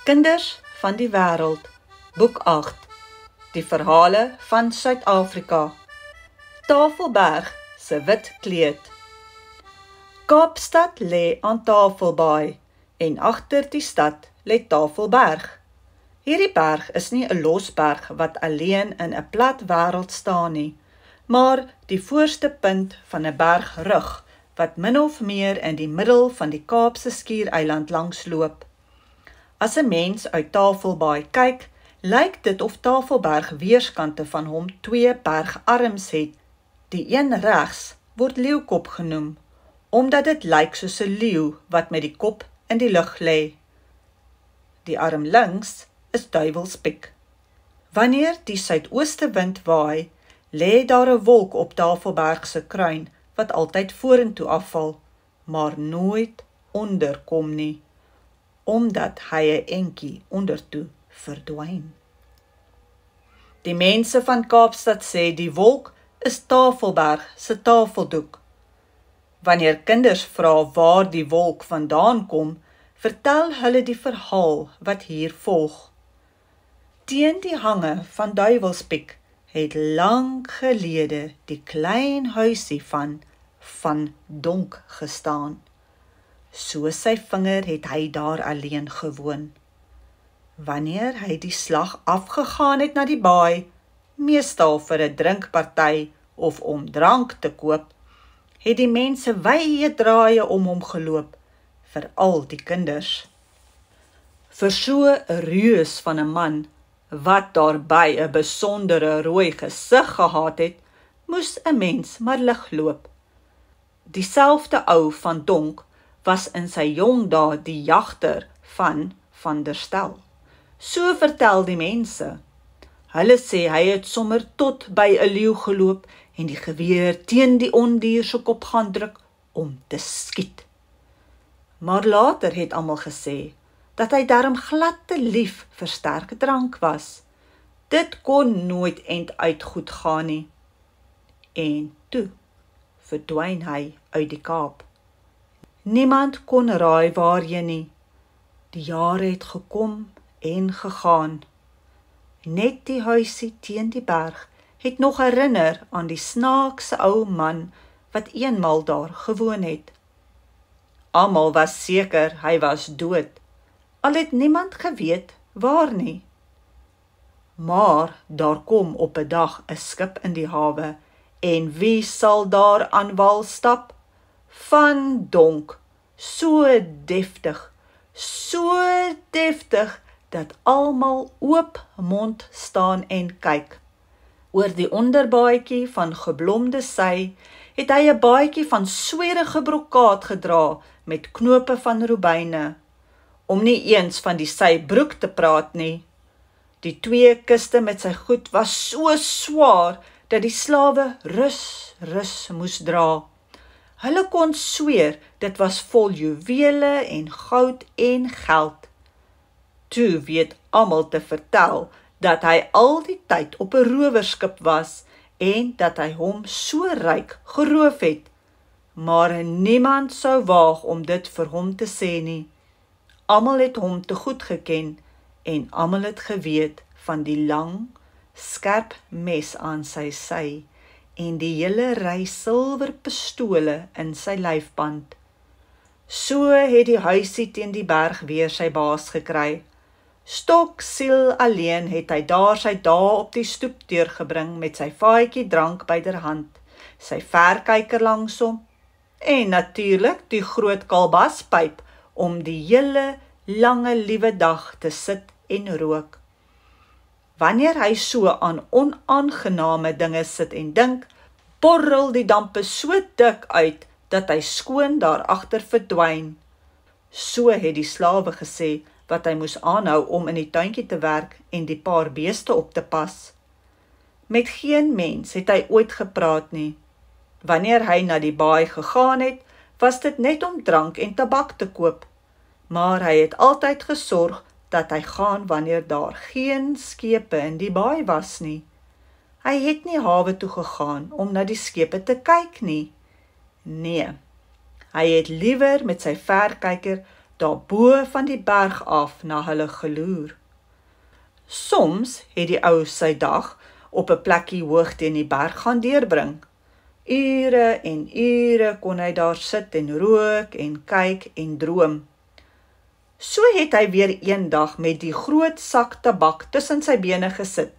Kinders van die wêreld, boek 8, die verhale van Suid-Afrika, Tafelberg se wit kleed. Kaapstad lê aan Tafelbaai en agter die stad lê Tafelberg. Hierdie berg is nie 'n losberg wat alleen in 'n plat wêreld staan nie, maar die voorste punt van 'n bergrug wat min of meer in die middel van die Kaapse Skiereiland langsloop. As 'n mens uit Tafelbaai kyk, lyk dit of Tafelberg weerskante van hom 2 bergarms het. Die een regs word leeukop genoem, omdat dit lyk soos 'n leeu wat met die kop in die lug lê. Die arm links is Duiwelspiek. Wanneer die suidooste wind waai, lê daar 'n wolk op Tafelberg se kruin wat altyd vorentoe afval, maar nooit onderkom nie, omdat hy 'n entjie ondertoe verdwyn. Die mense van Kaapstad sê die wolk is Tafelberg se tafeldoek. Wanneer kinders vra waar die wolk vandaan kom, vertel hulle die verhaal wat hier volg. Teen die hange van Duiwelspiek het lank gelede die klein huisie van Donk gestaan. Soos sy vinger het hy daar alleen gewoon. Wanneer hy die slag afgegaan het na die baai, meestal vir 'n drinkparty of om drank te koop, het die mense wye draaie om hom geloop, veral die kinders. Vir so 'n reus van 'n man, wat daarby 'n besondere rooi gesig gehad het, moes 'n mens maar lig loop. Dieselfde ou van Donk was in sy jong dae die jagter van der Stel. So vertel die mense. Hulle sê hy het sommer tot by 'n leeu geloop en die geweer teen die ondier se kop gaan druk om te skiet. Maar later het almal gesê dat hy darm glad te lief vir sterk drank was. Dit kon nooit end uit goed gaan nie. En toe verdwyn hy uit die Kaap. Niemand kon raai waarheen nie. Die jare het gekom en gegaan. Net die huisie teen die berg het nog herinner aan die snaakse ou man wat eenmal daar gewoon het. Almal was seker hy was dood, al het niemand geweet waar nie. Maar daar kom op 'n dag 'n skip in die hawe, en wie sal daar aan wal stap? Van Donk, so deftig, dat almal oop mond staan en kyk. Oor die onderbaadjie van geblomde sy het hy 'n baadjie van swerige brokaat gedra met knope van robyne, om nie eens van die sybroek te praat nie. Die 2 kiste met sy goed was so swaar dat die slawe rus moes dra. Hulle kon sweer dit was vol juwele en goud en geld. Toe weet almal te vertel dat hy al die tyd op 'n rowerskip was en dat hy hom so ryk geroof het, maar niemand sou waag om dit vir hom te sê nie. Almal het hom te goed geken en almal het geweet van die lang, skerp mes aan sy sy en die hele ry silwer pistole in sy lyfband. So het die huisie teen die berg weer sy baas gekry. Stoksiel alleen het hy daar sy dae op die stoep deurgebring met sy vaatjie drank byderhand, sy verkyker langs hom en natuurlik die groot kalbaspyp om die hele lange liewe dag te sit en rook. Wanneer hy so aan onaangename dinge sit en dink, borrel die dampe so dik uit dat hy skoon daarachter verdwyn. So het die slawe gesê wat hy moes aanhou om in die tuintjie te werk en die paar beeste op te pas. Met geen mens het hy ooit gepraat nie. Wanneer hy na die baai gegaan het, was dit net om drank en tabak te koop, maar hy het altyd gesorg dat hy gaan wanneer daar geen skepe in die baai was nie. Hy het nie hawe toe gegaan om na die skepe te kyk nie. Nee, hy het liewer met sy verkyker daarbo van die berg af na hulle geloer. Soms het die ou sy dag op 'n plekkie hoog teen die berg gaan deurbring. Ure en ure kon hy daar sit en rook en kyk en droom. So het hy weer eendag met die groot sak tabak tussen sy bene gesit,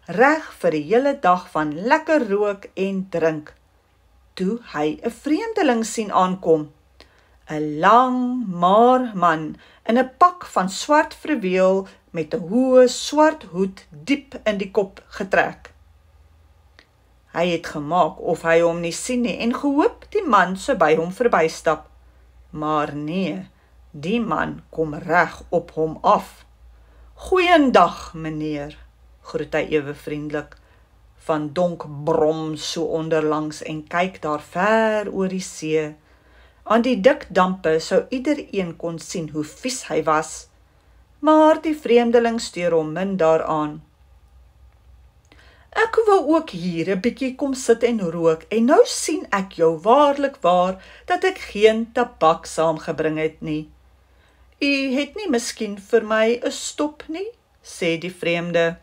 reg vir die hele dag van lekker rook en drink. Toe hy 'n vreemdeling sien aankom, 'n lang, maar man in 'n pak van swart fluweel met 'n hoë swart hoed diep in die kop getrek. Hy het gemaak of hy hom nie sien nie en gehoop die man sou by hom verbystap. Maar nee, die man kom reg op hom af. "Goeiendag, meneer," groet hy ewe vriendelik. Van Donk brom so onderlangs en kyk daar ver oor die see. Aan die dik dampe sou iedereen kon sien hoe vies hy was, maar die vreemdeling steur hom min daaraan. "Ek wou ook hier 'n bietjie kom sit en rook en nou sien ek jou waarlik waar dat ek geen tabak saamgebring het nie. U het nie miskien vir my 'n stop nie?" sê die vreemde.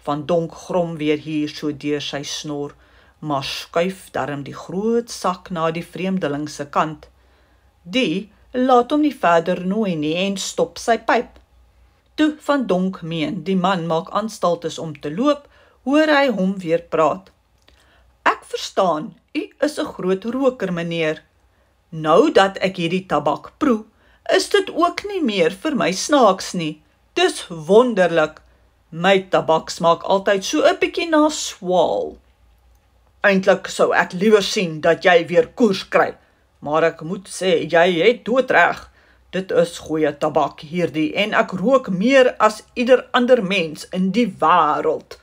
Van Donk grom weer hier so deur sy snor, maar skuif darm die groot sak na die vreemdeling se kant. Die laat hom nie verder nooi nie en stop sy pyp. Toe Van Donk meen die man maak aanstaltes om te loop, hoor hy hom weer praat. "Ek verstaan, u is 'n groot roker, meneer. Nou dat ek hierdie tabak proe, is dit ook nie meer vir my snaaks nie. Dis wonderlik. My tabak smaak altyd so 'n bietjie na swaal. Eintlik sou ek liewer sien dat jy weer koers kry, maar ek moet sê, jy het doodreg. Dit is goeie tabak hierdie en ek rook meer as ieder ander mens in die wêreld,"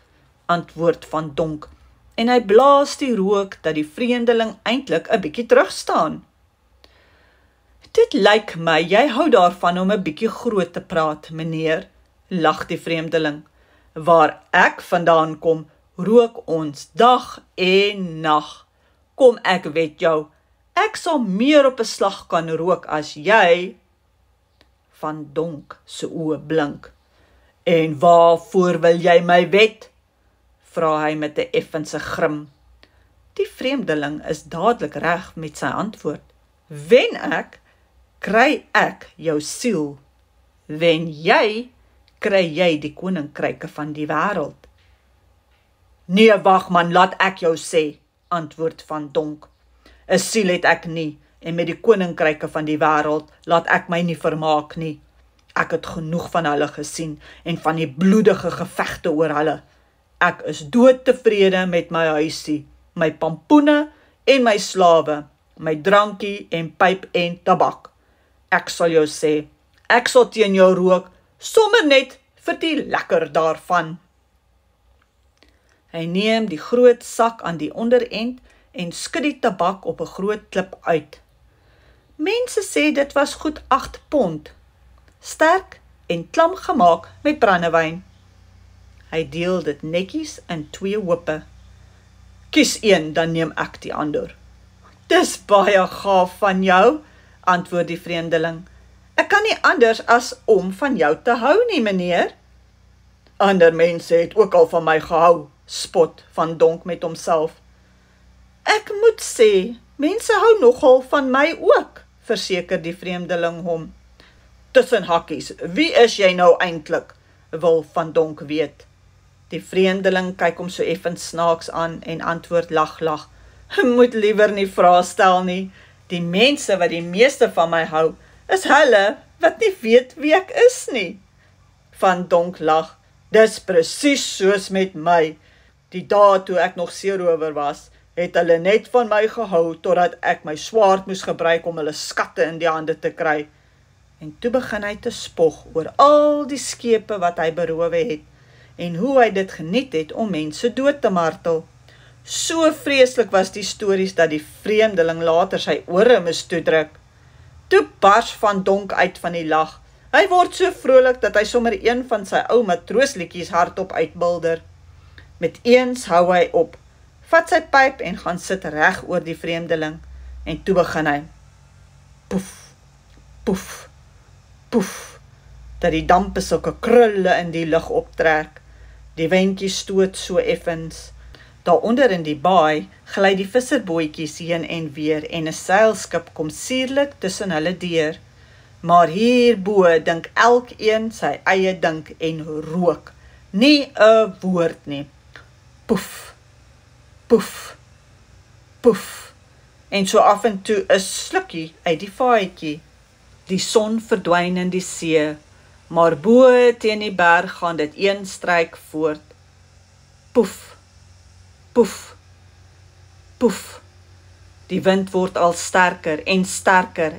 antwoord Van Donk, en hy blaas die rook dat die vreemdeling eintlik 'n bietjie terugstaan. "Dit lyk my, jy hou daarvan om 'n bietjie groot te praat, meneer," lag die vreemdeling. "Waar ek vandaan kom, rook ons dag en nag. Kom ek weet jou, ek sal meer op 'n slag kan rook as jy." Van Donk se oë blink. "En waarvoor wil jy my wet?" vra hy met 'n effense grim. Die vreemdeling is dadelik reg met sy antwoord. "Wen ek, kry ek jou siel. Wen jy, kry jy die koninkryke van die wêreld." "Nee, wag man, laat ek jou sê," antwoord Van Donk. "'n siel het ek nie, en met die koninkryke van die wêreld laat ek my nie vermaak nie. Ek het genoeg van hulle gesien, en van die bloedige gevegte oor hulle. Ek is doodtevrede met my huisie, my pampoene en my slawe, my drankie en pyp en tabak. Ek sal jou sê, ek sal teen jou rook, sommer net vir die lekker daarvan." Hy neem die groot sak aan die onderend en skud die tabak op 'n groot klip uit. Mense sê dit was goed 8 pond, sterk en klam gemaak met brandewyn. Hy deel dit netjies in 2 hope. "Kies een, dan neem ek die ander." "Dis baie gaaf van jou," antwoord die vreemdeling. "Ek kan nie anders as om van jou te hou nie, meneer." "Ander mense het ook al van my gehou," spot Van Donk met homself. "Ek moet sê, mense hou nogal van my ook," verseker die vreemdeling hom. "Tussen hakkies, wie is jy nou eintlik?" wil Van Donk weet. Die vreemdeling kyk hom so effens snaaks aan en antwoord lag. "Moet liewer nie vrae stel nie. Die mense wat die meeste van my hou, is hulle wat nie weet wie ek is nie." Van Donk lag. "Dis presies soos met my. Die dae toe ek nog seerower was, het hulle net van my gehou totdat ek my swaard moes gebruik om hulle skatte in die hande te kry." En toe begin hy te spog oor al die skepe wat hy berowe het en hoe hy dit geniet het om mense dood te martel. So vreeslik was die stories dat die vreemdeling later sy ore moes toedruk. Toe bars Van Donk uit van die lag. Hy word so vrolik dat hy sommer een van sy ou matroosliedjies hardop uitbulder. Met eens hou hy op, vat sy pyp en gaan sit reg oor die vreemdeling, en toe begin hy. Poef, poef, poef, dat die dampe sulke krulle in die lug optrek. Die windjie stoot so effens. Daaronder in die baai gly die visserbootjies heen en weer en 'n seilskip kom suurlik tussen hulle deur. Maar hierbo dink elkeen sy eie dink en rook. Nie 'n woord nie. Poef, poef, poef. En so af en toe 'n slukkie uit die vaatjie. Die son verdwyn in die see, maar bo teen die berg gaan dit een stryk voort. Poef, poef, poef. Die wind word al sterker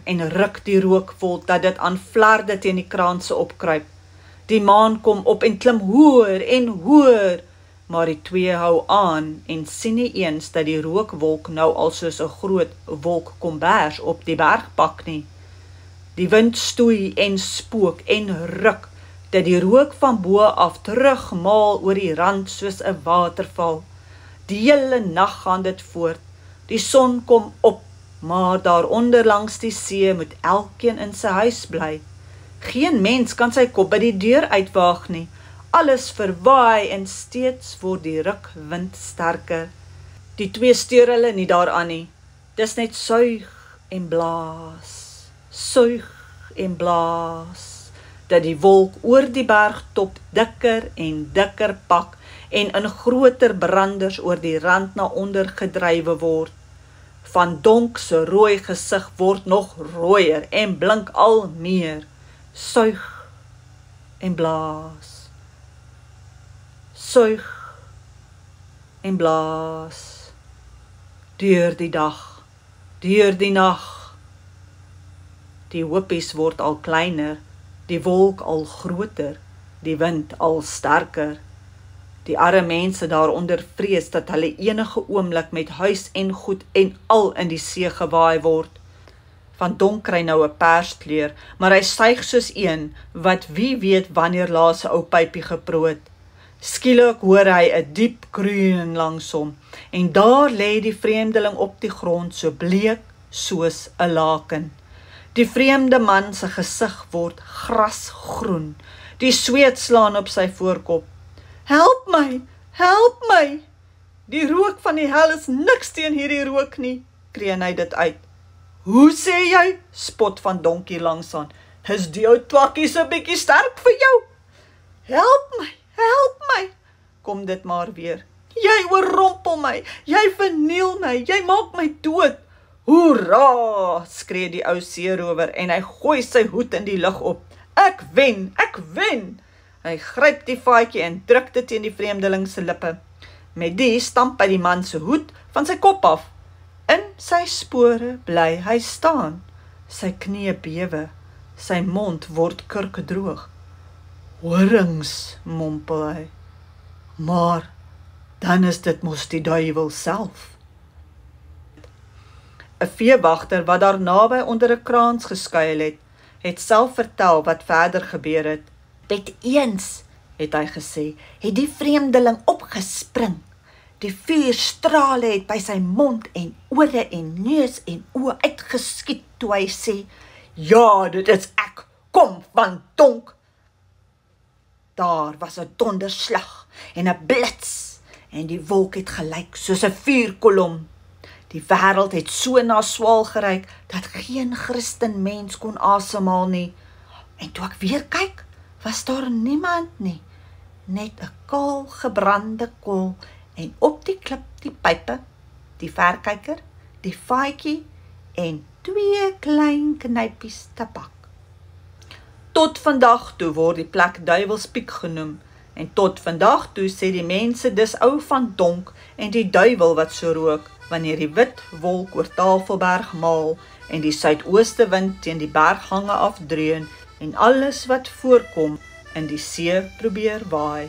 en ruk die rookwolk dat dit aan flarde teen die kraanse opkruip. Die maan kom op en klim hoër en hoër, maar die twee hou aan en sien nie eens dat die rookwolk nou al soos 'n groot wolkkombers op die berg pak nie. Die wind stoei en spook en ruk, dat die rook van bo af terugmaal oor die rand soos 'n waterval. Die hele nag gaan dit voort. Die son kom op, maar daaronder langs die see moet elkeen in sy huis bly. Geen mens kan sy kop by die deur uitwaag nie. Alles verwaai en steeds word die rukwind sterker. Die twee steur hulle nie daaraan nie. Dis net suig en blaas, suig en blaas, dat die wolk oor die bergtop dikker en dikker pak en in groter branders oor die rand na onder gedrywe word. Van Donk se rooi gesig word nog rooier en blink al meer. Suig en blaas, suig en blaas, deur die dag, deur die nag. Die hoopies word al kleiner, die wolk al groter, die wind al sterker. Die arme mense daaronder vrees dat hulle enige oomblik met huis en goed en al in die see gewaai word. Van Donk kry nou 'n perskleur, maar hy suig soos een wat wie weet wanneer laas 'n ou pypie geproot. Skielik hoor hy 'n diep kreun langs hom en daar lê die vreemdeling op die grond so bleek soos 'n laken. Die vreemde man se gesig word grasgroen. Die sweet slaan op sy voorkop. Help my, help my! Die rook van die hel is niks teen hierdie rook nie, kreun hy dit uit. Hoe sê jy? Spot Van Donkie langsaan. Is die ou twakkie so bietjie sterk vir jou? Help my, kom dit maar weer. Jy oorrompel my, jy verniel my, jy maak my dood. Hoera, skree die ou seerower en hy gooi sy hoed in die lug op. Ek wen, ek wen! Hy gryp die vaatjie en druk dit teen die vreemdeling se lippe. Met die stamp hy die man se hoed van sy kop af. In sy spore bly hy staan. Sy knie bewe, sy mond word kurkdroog. Horings, mompel hy. Maar dan is dit mos die duiwel self. 'n Veewagter wat daar naby onder 'n kraans geskuil het self vertel wat verder gebeur het. Met eens, het hy gesê, het die vreemdeling opgespring. Die vuurstrale het by sy mond en ore en neus en oë uitgeskiet toe hy sê, ja, dit is ek, kom Van Donk. Daar was 'n donderslag en 'n blits en die wolk het gelyk soos 'n vuurkolom. Die wêreld het so na swaal geryk dat geen Christen mens kon asemhaal nie. En toe ek weer kyk, was daar niemand nie, net 'n kaal gebrande kool en op die klip die pype, die verkyker, die vaatjie en 2 klein knypies tabak. Tot vandag toe word die plek Duiwelspiek genoem en tot vandag toe sê die mense dis ou Van Donk en die duiwel wat so rook wanneer die wit wolk oor Tafelberg maal en die suidooste wind teen die berghange afdreun en alles wat voorkom in die see probeer waai.